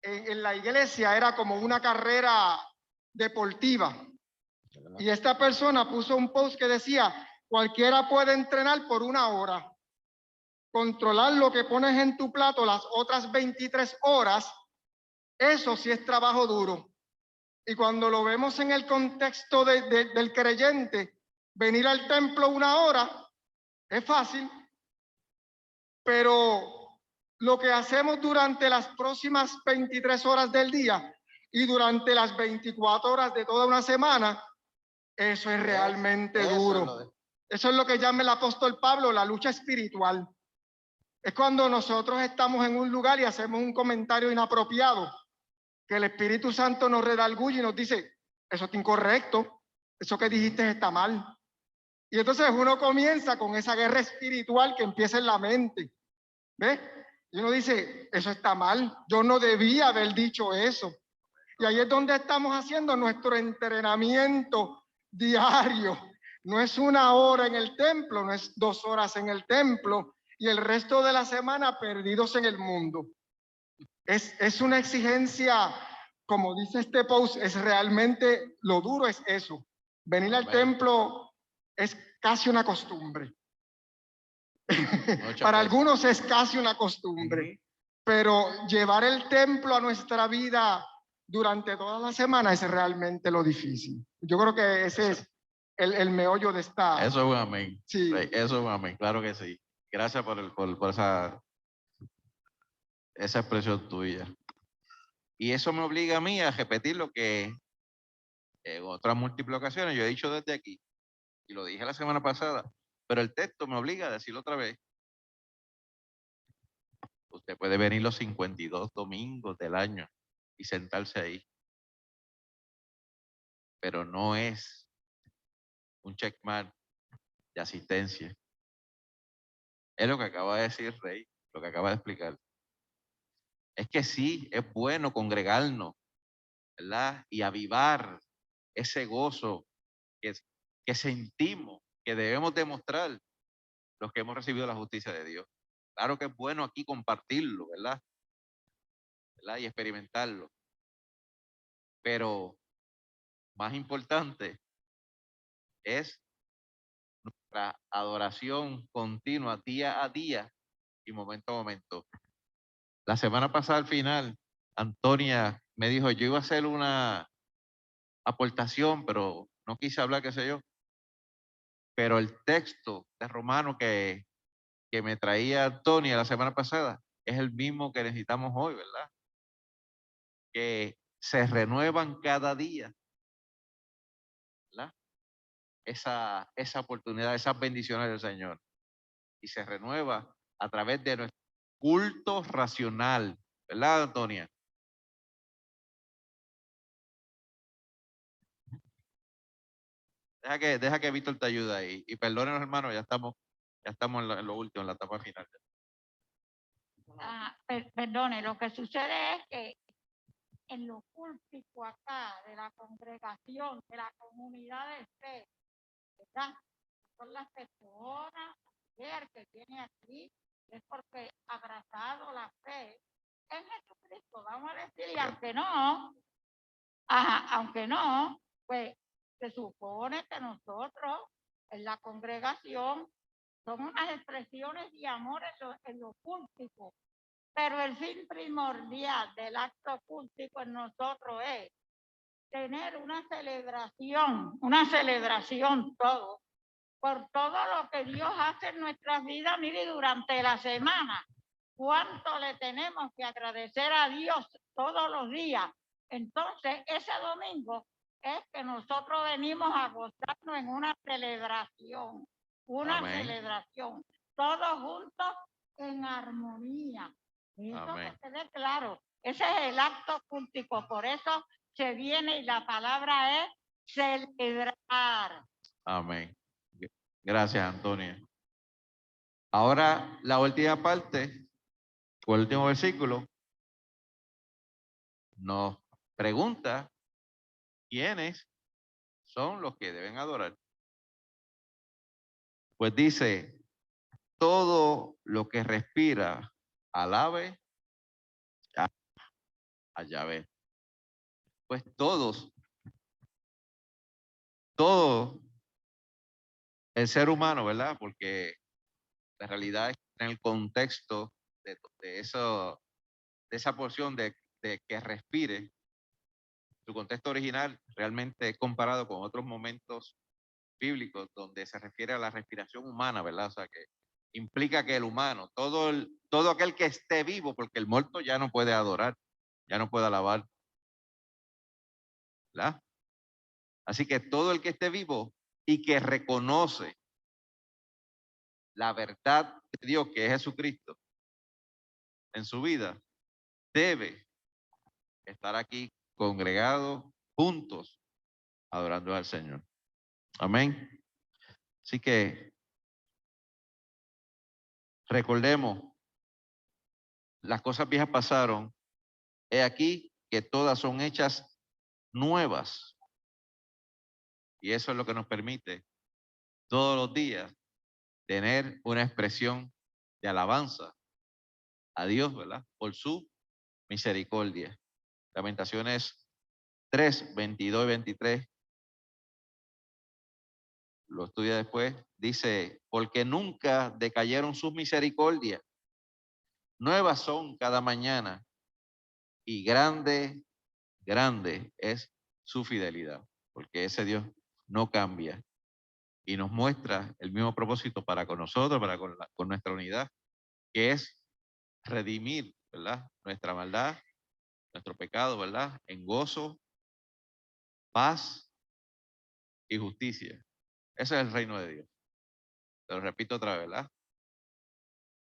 la iglesia era como una carrera deportiva. Y esta persona puso un post que decía, cualquiera puede entrenar por 1 hora. Controlar lo que pones en tu plato las otras 23 horas, eso sí es trabajo duro. Y cuando lo vemos en el contexto del creyente, venir al templo 1 hora es fácil, pero lo que hacemos durante las próximas 23 horas del día y durante las 24 horas de toda una semana, eso es realmente duro. Eso es lo que llama el apóstol Pablo la lucha espiritual. Es cuando nosotros estamos en un lugar y hacemos un comentario inapropiado, que el Espíritu Santo nos redarguye y nos dice, eso está incorrecto, eso que dijiste está mal. Y entonces uno comienza con esa guerra espiritual que empieza en la mente. ¿Ves? Y uno dice, eso está mal, yo no debía haber dicho eso. Y ahí es donde estamos haciendo nuestro entrenamiento diario. No es 1 hora en el templo, no es 2 horas en el templo y el resto de la semana perdidos en el mundo. Es una exigencia, como dice este post, es realmente lo duro es eso. Venir al Amén. templo es casi una costumbre. Muchas Para veces. algunos es casi una costumbre, pero llevar el templo a nuestra vida durante toda la semana es realmente lo difícil. Yo creo que ese es el meollo de esta. Eso es un amén. Sí. Rey, eso es un amén, claro que sí. Gracias por esa expresión tuya. Y eso me obliga a mí a repetir lo que en otras múltiples ocasiones yo he dicho desde aquí, y lo dije la semana pasada, pero el texto me obliga a decirlo otra vez. Usted puede venir los 52 domingos del año y sentarse ahí, pero no es un checkmark de asistencia. Es lo que acaba de decir Rey, lo que acaba de explicar. Es que sí, es bueno congregarnos, ¿verdad? Y avivar ese gozo que sentimos, que debemos demostrar los que hemos recibido la justicia de Dios. Claro que es bueno aquí compartirlo, ¿verdad? Y experimentarlo. Pero más importante es nuestra adoración continua, día a día y momento a momento. La semana pasada, al final, Antonia me dijo, yo iba a hacer una aportación, pero no quise hablar, qué sé yo. Pero el texto de Romano que me traía Antonia la semana pasada es el mismo que necesitamos hoy, ¿verdad? Que se renuevan cada día, ¿verdad? Esa oportunidad, esas bendiciones del Señor. Y se renueva a través de nuestro culto racional, ¿verdad, Antonia? Deja que Víctor te ayude ahí. Y perdónenos, hermanos, ya estamos en lo último, en la etapa final. Perdone, lo que sucede es que en lo púlpito acá de la congregación, de la comunidad de fe, ¿verdad? Son las personas, el que viene aquí, es porque ha abrazado la fe en Jesucristo, vamos a decir, y aunque no, pues se supone que nosotros en la congregación son unas expresiones de amor en lo púlpito, pero el fin primordial del acto púlpito en nosotros es tener una celebración todo, por todo lo que Dios hace en nuestras vidas, mire, durante la semana. ¿Cuánto le tenemos que agradecer a Dios todos los días? Entonces, ese domingo es que nosotros venimos a gozarnos en una celebración, Amén. celebración, todos juntos en armonía. Eso Amén. que quede claro, ese es el acto cultico, por eso se viene y la palabra es celebrar. Amén. Gracias, Antonia. Ahora, la última parte, o el último versículo, nos pregunta quiénes son los que deben adorar. Pues dice, todo lo que respira, alabe a Yahvé. Pues todo el ser humano, ¿verdad? Porque la realidad es que en el contexto de esa porción de que respire, su contexto original realmente es comparado con otros momentos bíblicos donde se refiere a la respiración humana, ¿verdad? O sea, que implica que el humano, todo aquel que esté vivo, porque el muerto ya no puede adorar, ya no puede alabar, ¿verdad? Así que todo el que esté vivo y que reconoce la verdad de Dios, que es Jesucristo, en su vida, debe estar aquí congregados juntos adorando al Señor. Amén. Así que recordemos, las cosas viejas pasaron. He aquí que todas son hechas nuevas. Y eso es lo que nos permite todos los días tener una expresión de alabanza a Dios, ¿verdad? Por su misericordia. Lamentaciones 3, 22 y 23. Lo estudia después. Dice, porque nunca decayeron sus misericordias. Nuevas son cada mañana. Y grande, grande es su fidelidad. Porque ese Dios no cambia. Y nos muestra el mismo propósito para con nosotros, para con nuestra unidad, que es redimir, ¿verdad? Nuestra maldad, nuestro pecado, ¿verdad? En gozo, paz y justicia. Ese es el reino de Dios. Te lo repito otra vez, ¿verdad?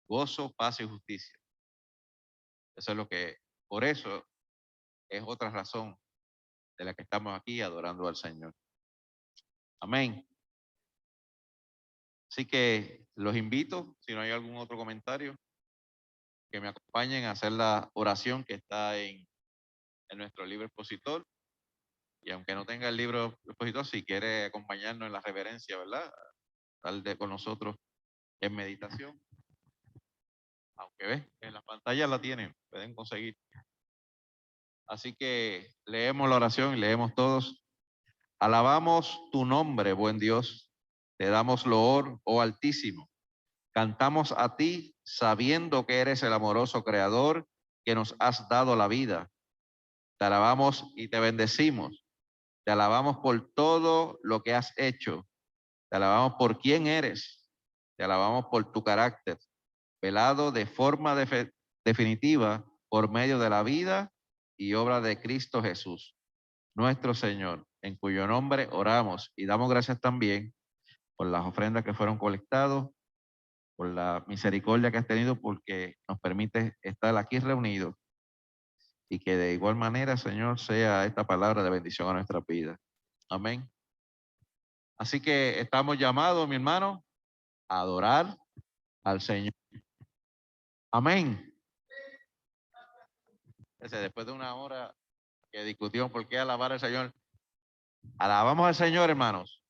Gozo, paz y justicia. Eso es lo que, por eso es otra razón de la que estamos aquí adorando al Señor. Amén. Así que los invito, si no hay algún otro comentario, que me acompañen a hacer la oración que está en nuestro libro expositor. Y aunque no tenga el libro expositor, si quiere acompañarnos en la reverencia, ¿verdad? Estar con nosotros en meditación. Aunque ves, en la pantalla la tienen, pueden conseguir. Así que leemos la oración y leemos todos. Alabamos tu nombre, buen Dios. Te damos loor, oh Altísimo. Cantamos a ti sabiendo que eres el amoroso Creador que nos has dado la vida. Te alabamos y te bendecimos. Te alabamos por todo lo que has hecho. Te alabamos por quién eres. Te alabamos por tu carácter, velado de forma definitiva por medio de la vida y obra de Cristo Jesús, nuestro Señor, en cuyo nombre oramos y damos gracias también por las ofrendas que fueron colectadas, por la misericordia que has tenido, porque nos permite estar aquí reunidos y que de igual manera, Señor, sea esta palabra de bendición a nuestra vida. Amén. Así que estamos llamados, mi hermano, a adorar al Señor. Amén. Después de una hora que discutimos por qué alabar al Señor, alabamos al Señor, hermanos.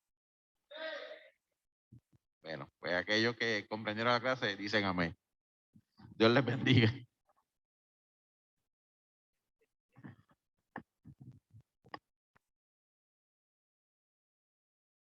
Bueno, pues aquellos que comprendieron la clase dicen amén. Dios les bendiga.